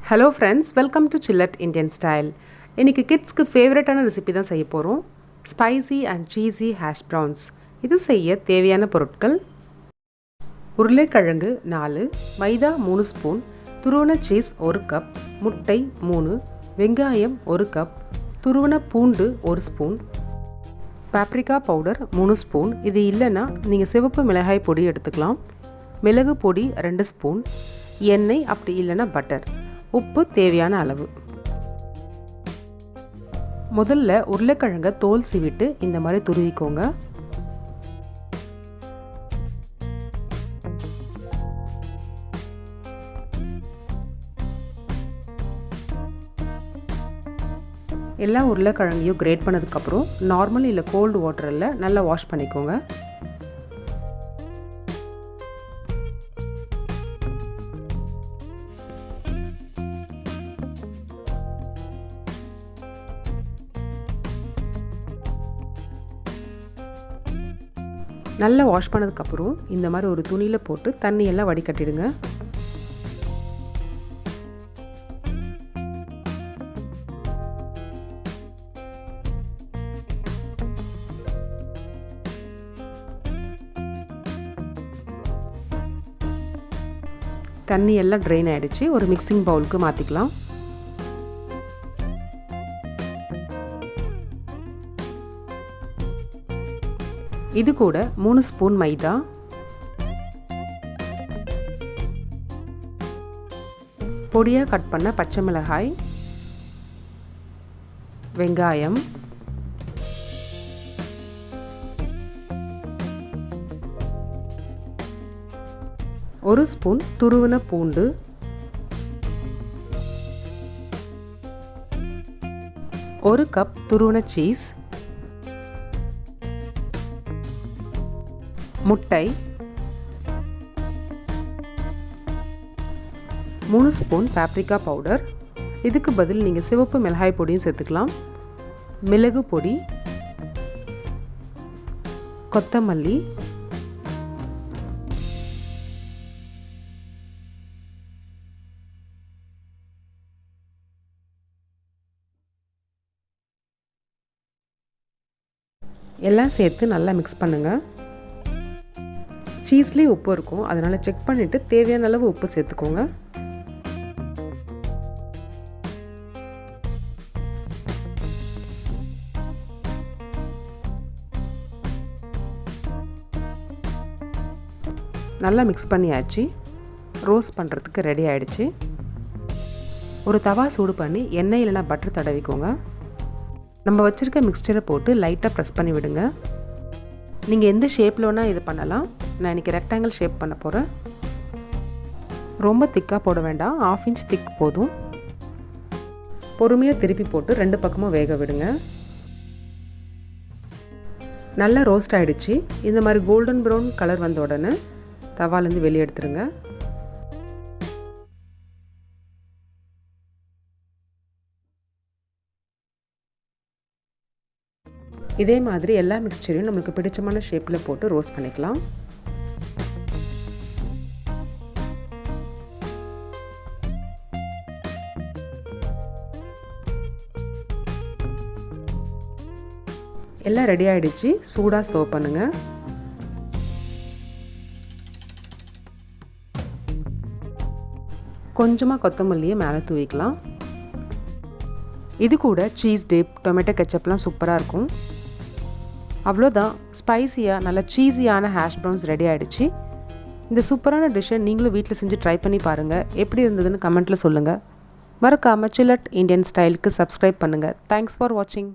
Hello friends, welcome to ChillatIndianstyle. இன்னைக்கு கிட்ஸ்க்கு ஃபேவரட்டான recipe தான் செய்ய போகிறோம். Spicy and cheesy HashBrowns. இது செய்ய தேவையான பொருட்கள்: உருளைக்கிழங்கு 4, மைதா 3 ஸ்பூன், துருவன சீஸ் 1 கப், முட்டை 3, வெங்காயம் 1 கப், துருவன பூண்டு 1 ஸ்பூன், பாப்ரிகா பவுடர் 3 ஸ்பூன். இது இல்லைன்னா நீங்கள் சிவப்பு மிளகாய் பொடி எடுத்துக்கலாம். மிளகு பொடி 2 ஸ்பூன், எண்ணெய் அப்படி இல்லைன்னா பட்டர், உப்பு தேவையான அளவு. முதல்ல உருளைக்கிழங்க தோல் சீவிட்டு இந்த மாதிரி துருவிக்கோங்க. எல்லா உருளைக்கிழங்கையும் கிரேட் பண்ணதுக்கப்புறம் நார்மல் இல்லை கோல்டு வாட்டரில் நல்லா வாஷ் பண்ணிக்கோங்க. நல்லா வாஷ் பண்ணதுக்கப்புறம் இந்த மாதிரி ஒரு துணியில் போட்டு தண்ணியெல்லாம் வடிகட்டிடுங்க. தண்ணி எல்லாம் ட்ரெயின் ஆகிடுச்சு. ஒரு மிக்சிங் பவுலுக்கு மாற்றிக்கலாம். இது கூட 3 ஸ்பூன் மைதா, பொடியாக கட் பண்ண பச்சை மிளகாய், வெங்காயம், ஒரு ஸ்பூன் துருவன பூண்டு, ஒரு கப் துருவன சீஸ், முட்டை, 3 ஸ்பூன் பாப்ரிகா பவுடர். இதுக்கு பதில் நீங்கள் சிவப்பு மிளகாய் பொடியும் சேர்த்துக்கலாம். மிளகு பொடி, கொத்தமல்லி, எல்லாம் சேர்த்து நல்லா மிக்ஸ் பண்ணுங்கள். சீஸ்லேயே உப்பு இருக்கும், அதனால் செக் பண்ணிவிட்டு தேவையான அளவு உப்பு சேர்த்துக்கோங்க. நல்லா மிக்ஸ் பண்ணியாச்சு. ரோஸ்ட் பண்ணுறதுக்கு ரெடி ஆகிடுச்சு. ஒரு தவா சூடு பண்ணி எண்ணெய் இல்லைனா பட்டர் தடவிக்கோங்க. நம்ம வச்சுருக்க மிக்ஸ்சரை போட்டு லைட்டாக ப்ரெஸ் பண்ணி விடுங்க. நீங்கள் எந்த ஷேப்பில் வேணால் இது பண்ணலாம். நான் இன்றைக்கி ரெக்டாங்கிள் ஷேப் பண்ண போகிறேன். ரொம்ப திக்காக போட வேண்டாம், 1/2 இன்ச் திக் போதும். பொறுமையாக திருப்பி போட்டு 2 பக்கமும் வேக விடுங்க. நல்லா ரோஸ்ட் ஆகிடுச்சு. இந்த மாதிரி கோல்டன் ப்ரௌன் கலர் வந்த உடனே தவாலேருந்து வெளியே எடுத்துருங்க. இதே மாதிரி எல்லா மிக்ஸ்சரையும் நம்மளுக்கு பிடிச்சமான ஷேப்பில் போட்டு ரோஸ்ட் பண்ணிக்கலாம். எல்லாம் ரெடி ஆகிடுச்சு. சூடாக சர்வ் பண்ணுங்கள். கொஞ்சமாக கொத்தமல்லியை மேலே தூவிக்கலாம். இது கூட சீஸ் டிப், டொமேட்டோ கெச்சப்லாம் சூப்பராக இருக்கும். அவ்வளோதான், ஸ்பைசியாக நல்ல சீஸியான HashBrowns ரெடி ஆகிடுச்சு. இந்த சூப்பரான டிஷ்ஷை நீங்களும் வீட்டில் செஞ்சு ட்ரை பண்ணி பாருங்கள். எப்படி இருந்ததுன்னு கமெண்ட்டில் சொல்லுங்கள். மறக்காமல் சில்லட் இண்டியன் ஸ்டைலுக்கு சப்ஸ்கிரைப் பண்ணுங்கள். தேங்க்ஸ் ஃபார் வாட்சிங்.